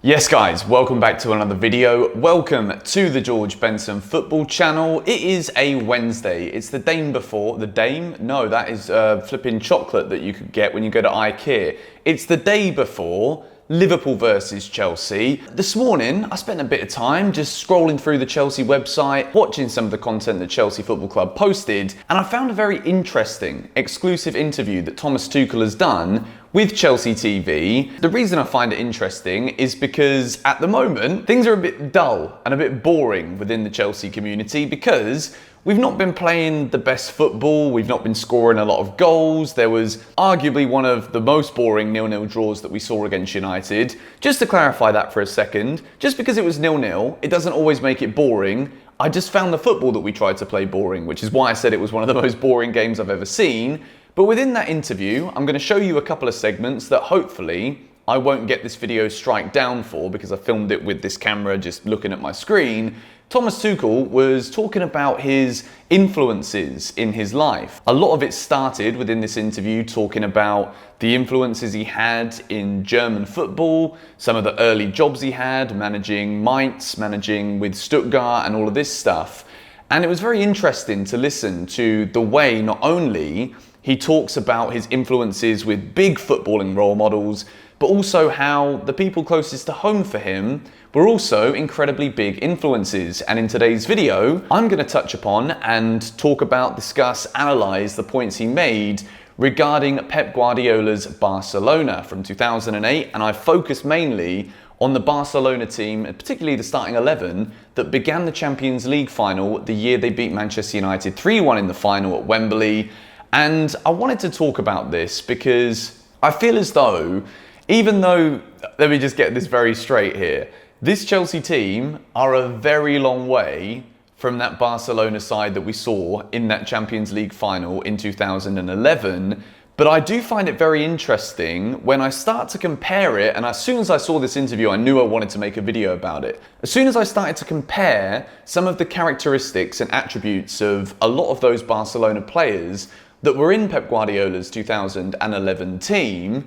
Yes guys, welcome back to another video. Welcome to the George Benson football channel. It is a Wednesday. It's the Dame before, the Dame? No, that is flipping chocolate that you could get when you go to IKEA. It's the day before Liverpool versus Chelsea. This morning, I spent a bit of time just scrolling through the Chelsea website, watching some of the content that Chelsea Football Club posted, and I found a very interesting, exclusive interview that Thomas Tuchel has done with Chelsea TV. The reason I find it interesting is because at the moment, things are a bit dull and a bit boring within the Chelsea community because we've not been playing the best football, we've not been scoring a lot of goals. There was arguably one of the most boring 0-0 draws that we saw against United. Just to clarify that for a second, just because it was 0-0, it doesn't always make it boring. I just found the football that we tried to play boring, which is why I said it was one of the most boring games I've ever seen. But within that interview, I'm going to show you a couple of segments that hopefully I won't get this video strike down for because I filmed it with this camera just looking at my screen. Thomas Tuchel was talking about his influences in his life. A lot of it started within this interview talking about the influences he had in German football, some of the early jobs he had, managing Mainz, managing with Stuttgart and all of this stuff. And it was very interesting to listen to the way not only he talks about his influences with big footballing role models, but also how the people closest to home for him were also incredibly big influences. And in today's video, I'm going to touch upon and talk about, discuss, analyze the points he made regarding Pep Guardiola's Barcelona from 2008. And I focus mainly on the Barcelona team, and particularly the starting 11 that began the Champions League final the year they beat Manchester United 3-1 in the final at Wembley. And I wanted to talk about this because I feel as though, even though, let me just get this very straight here, this Chelsea team are a very long way from that Barcelona side that we saw in that Champions League final in 2011. But I do find it very interesting when I start to compare it, and as soon as I saw this interview, I knew I wanted to make a video about it. As soon as I started to compare some of the characteristics and attributes of a lot of those Barcelona players that were in Pep Guardiola's 2011 team,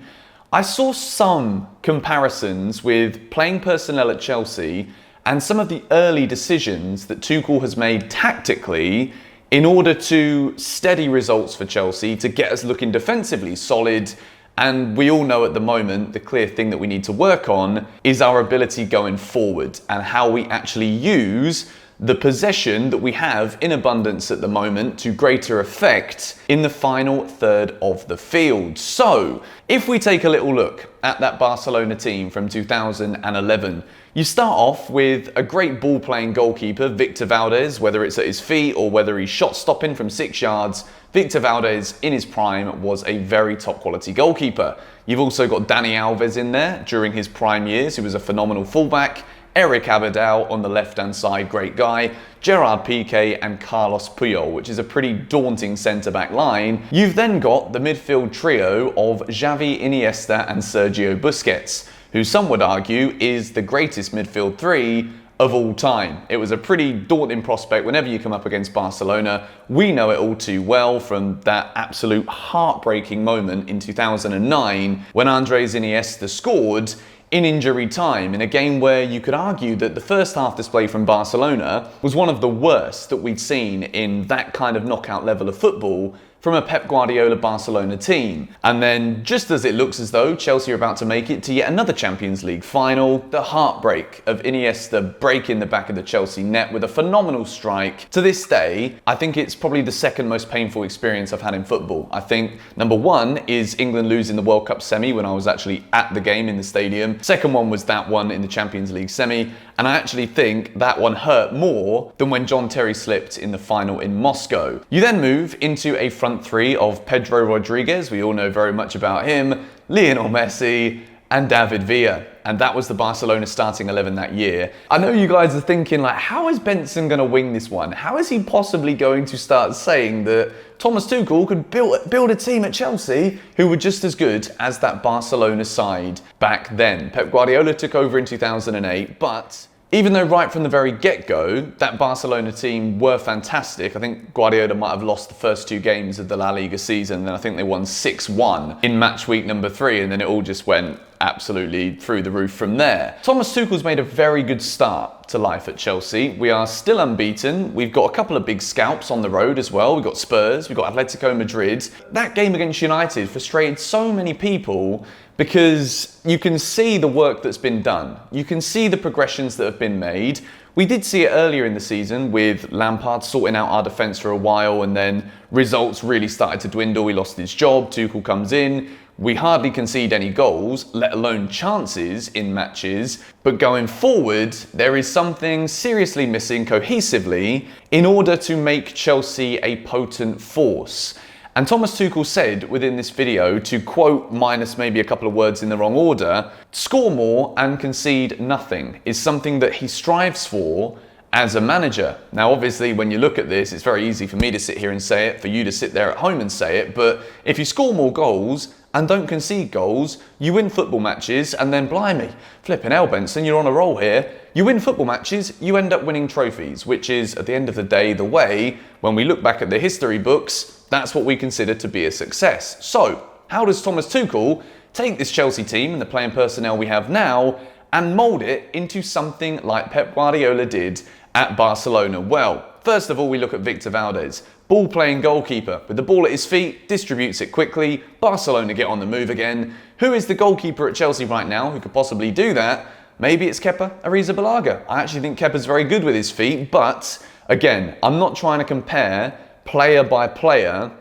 I saw some comparisons with playing personnel at Chelsea and some of the early decisions that Tuchel has made tactically in order to steady results for Chelsea, to get us looking defensively solid. And we all know at the moment, the clear thing that we need to work on is our ability going forward and how we actually use the possession that we have in abundance at the moment to greater effect in the final third of the field. So, if we take a little look at that Barcelona team from 2011, you start off with a great ball-playing goalkeeper, Victor Valdés, whether it's at his feet or whether he's shot-stopping from 6 yards. Victor Valdés, in his prime, was a very top-quality goalkeeper. You've also got Dani Alves in there during his prime years, who was a phenomenal fullback. Eric Abidal on the left-hand side, great guy. Gerard Piqué and Carlos Puyol, which is a pretty daunting centre-back line. You've then got the midfield trio of Xavi, Iniesta and Sergio Busquets, who some would argue is the greatest midfield three of all time. It was a pretty daunting prospect whenever you come up against Barcelona. We know it all too well from that absolute heartbreaking moment in 2009 when Andres Iniesta scored in injury time, in a game where you could argue that the first half display from Barcelona was one of the worst that we'd seen in that kind of knockout level of football from a Pep Guardiola Barcelona team. And then, just as it looks as though Chelsea are about to make it to yet another Champions League final, the heartbreak of Iniesta breaking the back of the Chelsea net with a phenomenal strike. To this day, I think it's probably the second most painful experience I've had in football. I think number one is England losing the World Cup semi when I was actually at the game in the stadium. Second one was that one in the Champions League semi. And I actually think that one hurt more than when John Terry slipped in the final in Moscow. You then move into a front three of Pedro Rodriguez, we all know very much about him, Lionel Messi and David Villa. And that was the Barcelona starting 11 that year. I know you guys are thinking, like, how is Benson going to wing this one? How is he possibly going to start saying that Thomas Tuchel could build a team at Chelsea who were just as good as that Barcelona side back then? Pep Guardiola took over in 2008, but even though right from the very get-go, that Barcelona team were fantastic. I think Guardiola might have lost the first 2 games of the La Liga season, then I think they won 6-1 in match week number 3, and then it all just went absolutely through the roof from there. Thomas Tuchel's made a very good start to life at Chelsea. We are still unbeaten. We've got a couple of big scalps on the road as well. We've got Spurs, we've got Atletico Madrid. That game against United frustrated so many people because you can see the work that's been done. You can see the progressions that have been made. We did see it earlier in the season with Lampard sorting out our defence for a while, and then results really started to dwindle. He lost his job, Tuchel comes in. We hardly concede any goals, let alone chances in matches. But going forward, there is something seriously missing cohesively in order to make Chelsea a potent force. And Thomas Tuchel said within this video, to quote minus maybe a couple of words in the wrong order, score more and concede nothing is something that he strives for as a manager. Now, obviously, when you look at this, it's very easy for me to sit here and say it, for you to sit there at home and say it, but if you score more goals and don't concede goals, you win football matches, and then blimey, flipping hell, Benson, you're on a roll here. You win football matches, you end up winning trophies, which is, at the end of the day, the way, when we look back at the history books, that's what we consider to be a success. So, how does Thomas Tuchel take this Chelsea team and the playing personnel we have now and mould it into something like Pep Guardiola did at Barcelona? Well, first of all, we look at Victor Valdez. Ball-playing goalkeeper. With the ball at his feet, distributes it quickly. Barcelona get on the move again. Who is the goalkeeper at Chelsea right now who could possibly do that? Maybe it's Kepa Arrizabalaga. I actually think Kepa's very good with his feet, but again, I'm not trying to compare player by player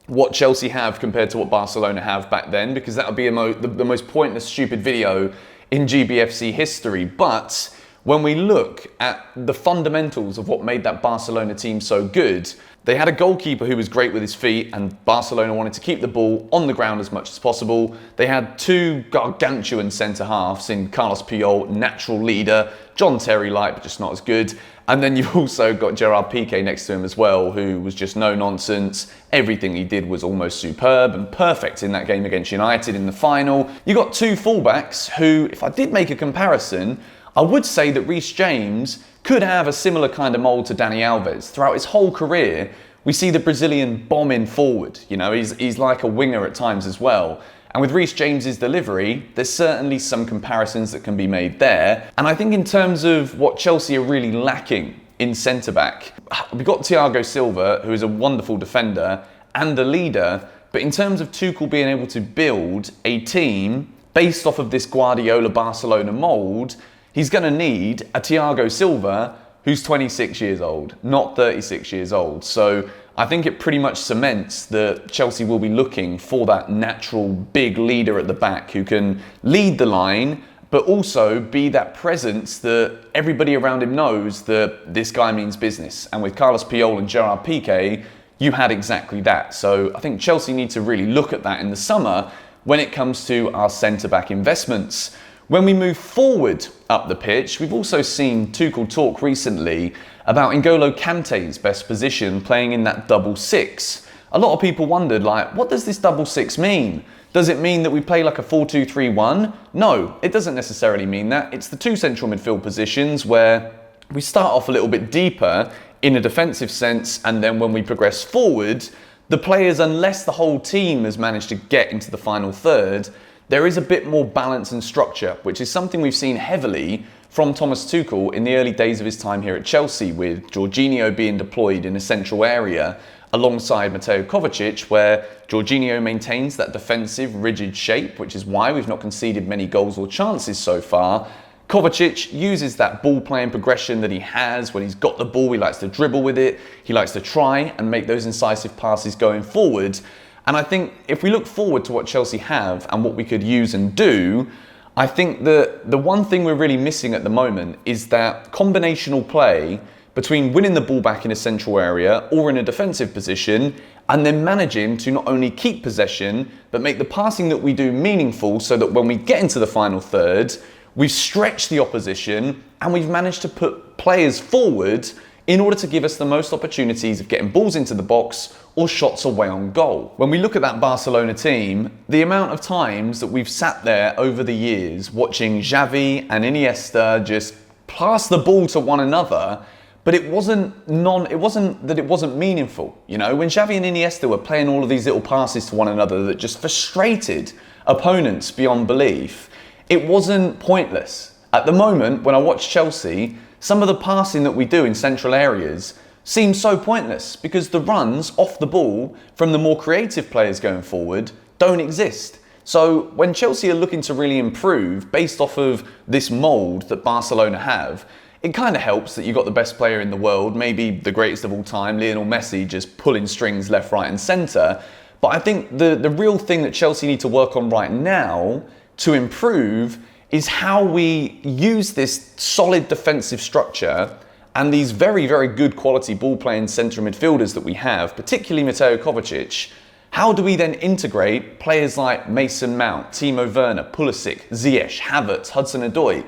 what Chelsea have compared to what Barcelona have back then, because that would be the most pointless, stupid video in GBFC history. But when we look at the fundamentals of what made that Barcelona team so good, they had a goalkeeper who was great with his feet, and Barcelona wanted to keep the ball on the ground as much as possible. They had two gargantuan centre-halves in Carlos Puyol, natural leader, John Terry-like, but just not as good. And then you've also got Gerard Piqué next to him as well, who was just no nonsense. Everything he did was almost superb and perfect in that game against United in the final. You got two fullbacks who, if I did make a comparison, I would say that Reece James could have a similar kind of mould to Dani Alves. Throughout his whole career, we see the Brazilian bombing forward. You know, he's like a winger at times as well. And with Reece James's delivery, there's certainly some comparisons that can be made there. And I think in terms of what Chelsea are really lacking in centre-back, we've got Thiago Silva, who is a wonderful defender and a leader. But in terms of Tuchel being able to build a team based off of this Guardiola Barcelona mould, he's going to need a Thiago Silva who's 26 years old, not 36 years old. So I think it pretty much cements that Chelsea will be looking for that natural big leader at the back who can lead the line, but also be that presence that everybody around him knows that this guy means business. And with Carlos Puyol and Gerard Piqué, you had exactly that. So I think Chelsea need to really look at that in the summer when it comes to our centre-back investments. When we move forward up the pitch, we've also seen Tuchel talk recently about N'Golo Kante's best position playing in that double six. A lot of people wondered, like, what does this double six mean? Does it mean that we play like a 4-2-3-1? No, it doesn't necessarily mean that. It's the two central midfield positions where we start off a little bit deeper in a defensive sense, and then when we progress forward, the players, unless the whole team has managed to get into the final third, there is a bit more balance and structure, which is something we've seen heavily from Thomas Tuchel in the early days of his time here at Chelsea, with Jorginho being deployed in a central area alongside Mateo Kovacic, where Jorginho maintains that defensive, rigid shape, which is why we've not conceded many goals or chances so far. Kovacic uses that ball-playing progression that he has. When he's got the ball, he likes to dribble with it. He likes to try and make those incisive passes going forward. And I think if we look forward to what Chelsea have and what we could use and do, I think that the one thing we're really missing at the moment is that combinational play between winning the ball back in a central area or in a defensive position, and then managing to not only keep possession, but make the passing that we do meaningful, so that when we get into the final third, we've stretched the opposition and we've managed to put players forward in order to give us the most opportunities of getting balls into the box or shots away on goal. When we look at that Barcelona team, the amount of times that we've sat there over the years watching Xavi and Iniesta just pass the ball to one another, but it wasn't that it wasn't meaningful. You know, when Xavi and Iniesta were playing all of these little passes to one another that just frustrated opponents beyond belief, it wasn't pointless. At the moment, when I watch Chelsea, some of the passing that we do in central areas seems so pointless because the runs off the ball from the more creative players going forward don't exist. So when Chelsea are looking to really improve based off of this mould that Barcelona have, it kind of helps that you've got the best player in the world, maybe the greatest of all time, Lionel Messi, just pulling strings left, right and centre. But I think the real thing that Chelsea need to work on right now to improve is how we use this solid defensive structure and these very, very good quality ball-playing centre midfielders that we have, particularly Mateo Kovacic. How do we then integrate players like Mason Mount, Timo Werner, Pulisic, Ziyech, Havertz, Hudson-Odoi?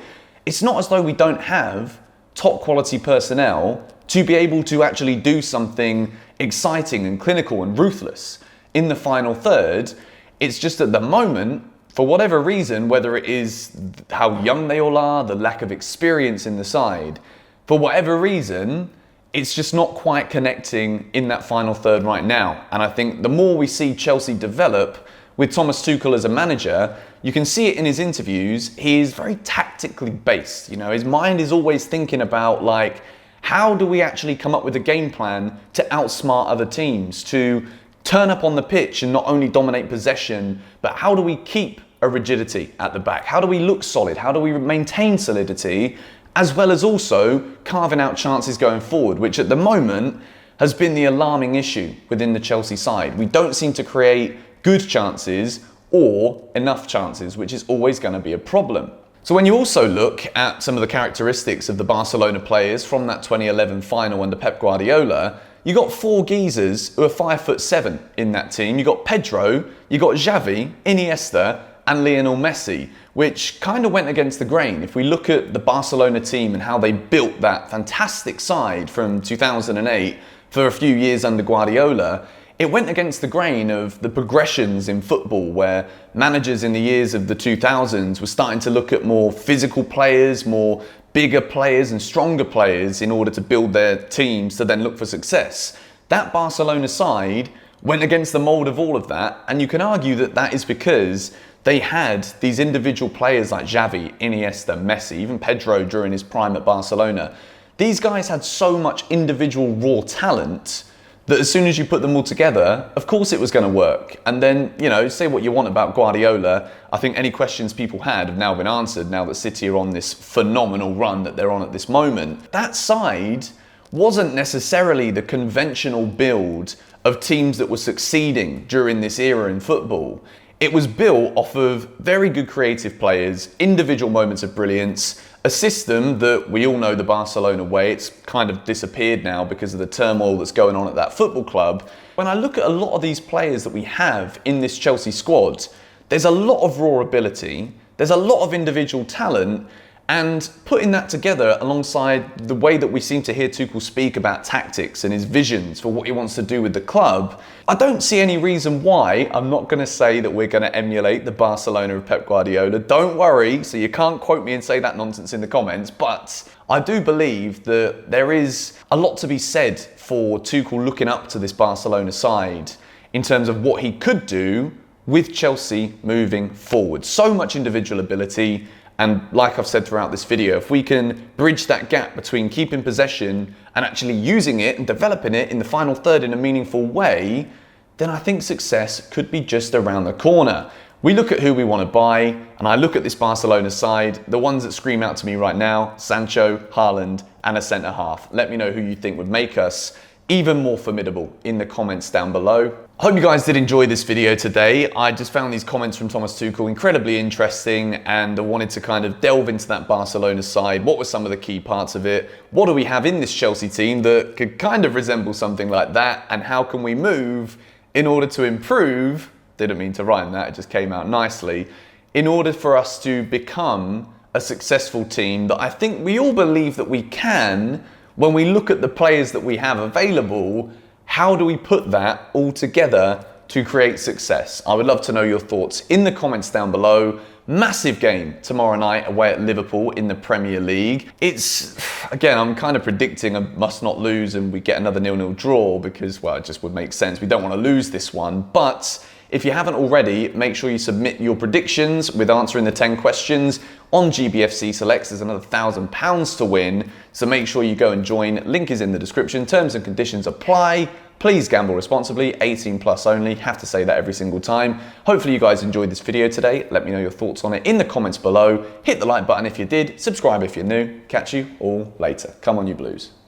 It's not as though we don't have top quality personnel to be able to actually do something exciting and clinical and ruthless in the final third. It's just at the moment, for whatever reason, whether it is how young they all are, the lack of experience in the side, for whatever reason, it's just not quite connecting in that final third right now. And I think the more we see Chelsea develop with Thomas Tuchel as a manager, you can see it in his interviews. He is very tactically based. You know, his mind is always thinking about like, how do we actually come up with a game plan to outsmart other teams, to turn up on the pitch and not only dominate possession, but how do we keep a rigidity at the back? How do we look solid? How do we maintain solidity? As well as also carving out chances going forward, which at the moment has been the alarming issue within the Chelsea side. We don't seem to create good chances or enough chances, which is always going to be a problem. So when you also look at some of the characteristics of the Barcelona players from that 2011 final under Pep Guardiola, you got four geezers who are 5'7" in that team. You got Pedro, you got Xavi, Iniesta, and Lionel Messi, which kind of went against the grain. If we look at the Barcelona team and how they built that fantastic side from 2008 for a few years under Guardiola, it went against the grain of the progressions in football where managers in the years of the 2000s were starting to look at more physical players, more bigger players and stronger players in order to build their teams to then look for success. That Barcelona side went against the mould of all of that, and you can argue that that is because they had these individual players like Xavi, Iniesta, Messi, even Pedro during his prime at Barcelona. These guys had so much individual raw talent that as soon as you put them all together, of course it was going to work. And then, you know, say what you want about Guardiola, I think any questions people had have now been answered now that City are on this phenomenal run that they're on at this moment. That side wasn't necessarily the conventional build of teams that were succeeding during this era in football. It was built off of very good creative players, individual moments of brilliance, a system that we all know the Barcelona way. It's kind of disappeared now because of the turmoil that's going on at that football club. When I look at a lot of these players that we have in this Chelsea squad, there's a lot of raw ability, there's a lot of individual talent, and putting that together alongside the way that we seem to hear Tuchel speak about tactics and his visions for what he wants to do with the club, I don't see any reason why. I'm not going to say that we're going to emulate the Barcelona of Pep Guardiola. Don't worry, so you can't quote me and say that nonsense in the comments, but I do believe that there is a lot to be said for Tuchel looking up to this Barcelona side in terms of what he could do with Chelsea moving forward. So much individual ability. And like I've said throughout this video, if we can bridge that gap between keeping possession and actually using it and developing it in the final third in a meaningful way, then I think success could be just around the corner. We look at who we want to buy, and I look at this Barcelona side, the ones that scream out to me right now, Sancho, Haaland, and a centre-half. Let me know who you think would make us even more formidable in the comments down below. I hope you guys did enjoy this video today. I just found these comments from Thomas Tuchel incredibly interesting, and I wanted to kind of delve into that Barcelona side. What were some of the key parts of it? What do we have in this Chelsea team that could kind of resemble something like that? And how can we move in order to improve? Didn't mean to rhyme that, it just came out nicely. In order for us to become a successful team that I think we all believe that we can. When we look at the players that we have available, how do we put that all together to create success? I would love to know your thoughts in the comments down below. Massive game tomorrow night away at Liverpool in the Premier League. It's, again, I'm kind of predicting a must not lose and we get another 0-0 draw because, well, it just would make sense. We don't want to lose this one, but if you haven't already, make sure you submit your predictions with answering the 10 questions on GBFC Selects. There's another £1,000 to win, so make sure you go and join. Link is in the description. Terms and conditions apply. Please gamble responsibly, 18 plus only. Have to say that every single time. Hopefully you guys enjoyed this video today. Let me know your thoughts on it in the comments below. Hit the like button if you did. Subscribe if you're new. Catch you all later. Come on, you Blues.